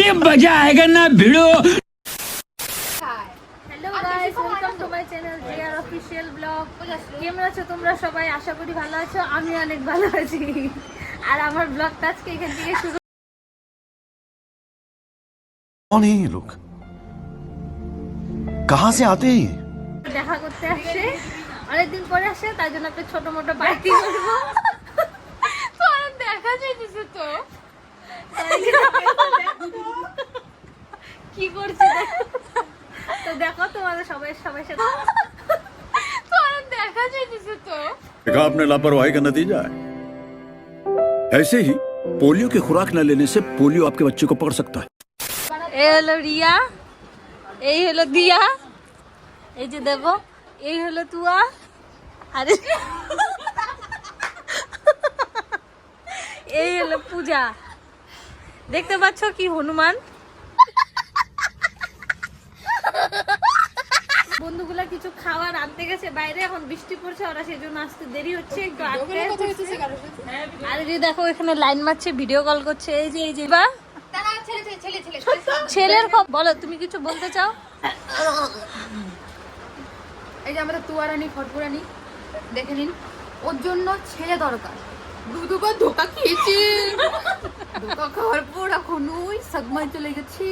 अभी मजा आएगा ना भिड़ो। Hello guys, welcome to my channel GR official blog. কেমন আছো তোমরা সবাই? আশা করি ভালো আছো। আমি অনেক ভালো আছি। আর আমার ব্লগটা আজকে এখান থেকে শুরু। कौन है ये लोग? कहाँ से आते हैं? দেখা করতে আসছে, অনেকদিন পরে আসে, তাই জন্য একটা ছোট মোটো পার্টি করবো। তো আর দেখা যাইতেছে তো কি করছে তো দেখো তোমাদের সবাই সবাই সাথে তো আর দেখা যাইতেছে তো। देखा आपने लापरवाही का नतीजा है। ऐसे ही पोलियो की खुराक न लेने से पोलियो आपके बच्चे को पकड़ सकता है। এই হলো রিয়া, এই হলো দিয়া, এই যে দেবো, এই হলো তুয়া, আরে এই হলো পূজা। দেখতে পাচ্ছ কি হনুমান। বন্ধুগুলা কিছু খাবার আনতে গেছে বাইরে, এখন বৃষ্টি পড়ছে, ওরা সেই জন্য আসতে দেরি হচ্ছে একটু। আর যে দেখো এখানে লাইন মারছে, ভিডিও কল করছে। এই যে এই যে বা ছেলের খবর বলো, তুমি কিছু বলতে চাও? এই যে আমাদের তুয়ারানি ফটপুরানি দেখে নিন, ওর জন্য ছেলে দরকার। দুবার ধোকা খেয়েছি, ধোকা খাওয়ার পর এখন ওই সদমায় চলে গেছি।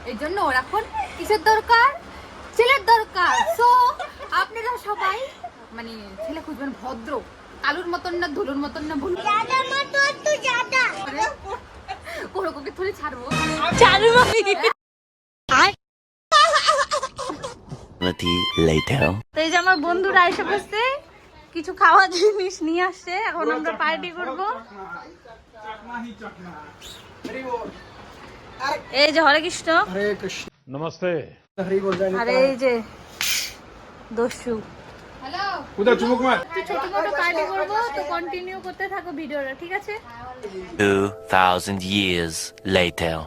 এই জন্য ওর এখন কিসের দরকার? ছেলের দরকার। সো আপনারা সবাই মানে ছেলে খুঁজবেন ভদ্র, কালুর মতন না, ধুলুর মতন না, ভুল কোরকোকে থরে ছাড়বো। তো এই যে আমার বন্ধুরা এসে বসছে, কিছু খাওয়া জিনিস নিয়ে আসছে, এখন আমরা পার্টি করব। এই যে হরে কৃষ্ণ, नमस्ते। আর এই যে দস্যু। হ্যালো, उधर चुमुक मत। ছোট মোটো পার্টি করব, তো কন্টিনিউ করতে থাকো ভিডিওটা, ঠিক আছে? 2000 years later.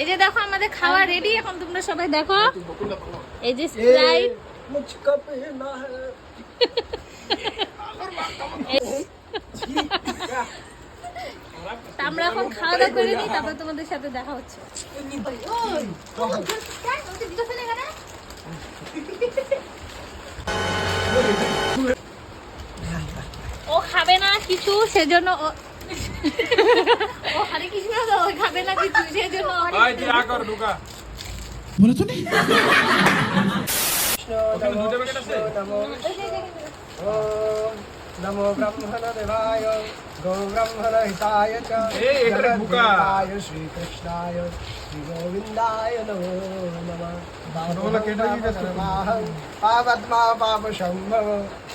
এই যে দেখো আমাদের খাওয়া রেডি, এখন তোমরা সবাই দেখো। এই যে স্প্রাইট, আমরা এখন খাওয়া দাওয়া করে নিই, তারপর তোমাদের সাথে দেখা হচ্ছে। ও খাবে না কিছু, সেজন্য ও হরে কৃষ্ণ, ও খাবে না কিছু, সেজন্য बोला तो नहीं। नमो ब्रह्मण देवाय गो ब्रह्मण हिताय च जगद्गुरुनाय श्रीकृष्णाय श्रीगोविन्दाय नमो नमः। पावत्मा पापशम्भव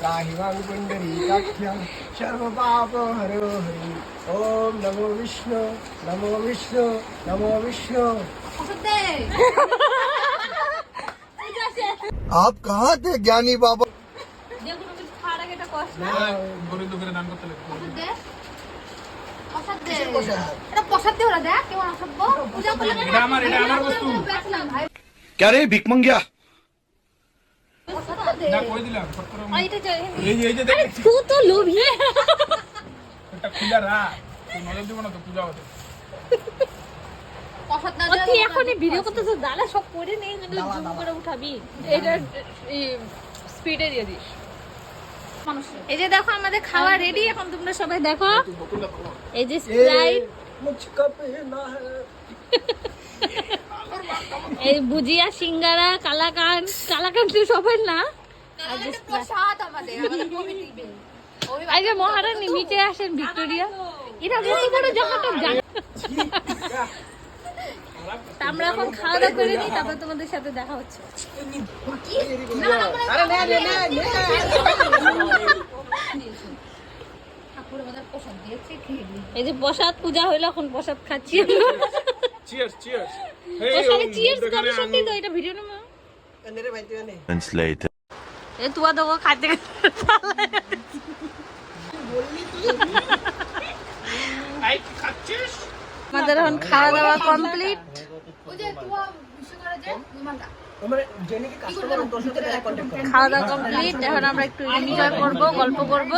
राहिवां पुण्डरीकाख्यं सर्वपापहरो हरि। ॐ नमो विष्णु नमो विष्णु नमो विष्णु। आप कहाँ थे ज्ञानी बाबा? क्या रे भिक मंगिया? এখনই ভিডিও করতেছ, দাঁড়া সব করে নেই, জুম করে উঠাবি। এটা স্পিডে দিয়ে দিস। এই যে দেখো আমাদের খাওয়া রেডি, এখন তোমরা সবাই দেখো। এই যে স্প্রাইট, এই ভুজিয়া, সিঙ্গারা, কালাকান। কালাকান তো সবাই না, আগে মহারানী নিচে আসেন, ভিক্টোরিয়া। এরা বড় বড় জায়গাটা জানে। আমরা এখন খাওয়া দাওয়া করে নিই, তারপর তোমাদের সাথে দেখা হচ্ছে। এই যে প্রসাদ পূজা হইলো, এখন প্রসাদ খাচ্ছি। সত্যি তো, এটা ভিডিও নেবো। তুয়া দেখো খাইতে আমাদের এখন খাওয়া দাওয়া কমপ্লিট। খাওয়া দাওয়া কমপ্লিট, এখন আমরা একটু এনজয় করবো, গল্প করবো।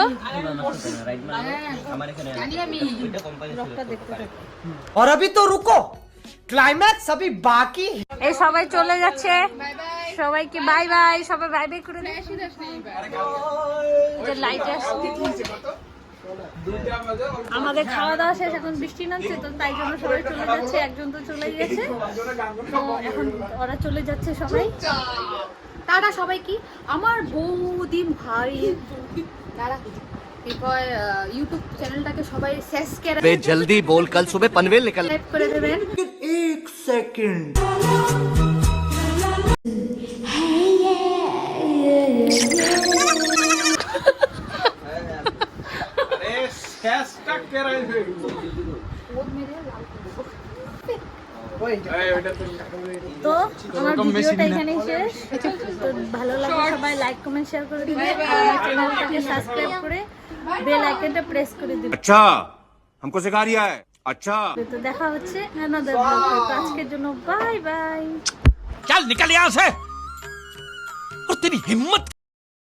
और अभी तो रुको, क्लाइमैक्स अभी बाकी है। এই সবাই চলে যাচ্ছে, সবাইকে বাই বাই, সবাই বাই বাই করে দেয়। যে লাইট আসছে, আমাদের খাওয়া দাওয়া শেষ, এখন বৃষ্টি নামছে, তো তাই জন্য সবাই চলে যাচ্ছে। একজন তো চলে গেছে, তো এখন ওরা চলে যাচ্ছে সবাই। টাটা সবাই। কি আমার বৌদি ভাই তারা এরপর ইউটিউব চ্যানেলটাকে সবাই সাবস্ক্রাইব जल्दी बोल कल सुबह पनवेल निकल করে দেবেন। एक सेकंड তো আমার ভিডিওটা এখানেই শেষ। তো ভালো লাগলে সবাই লাইক কমেন্ট শেয়ার করে দিবেন, আমার চ্যানেলটাকে সাবস্ক্রাইব করে বেল আইকনটা প্রেস করে দিবেন। अच्छा हमको सिखा रिया है अच्छा তো দেখা হচ্ছে অ্যানাদার ব্লগে। তো আজকের জন্য বাই বাই। चल निकल यहाँ से और तेरी हिम्मत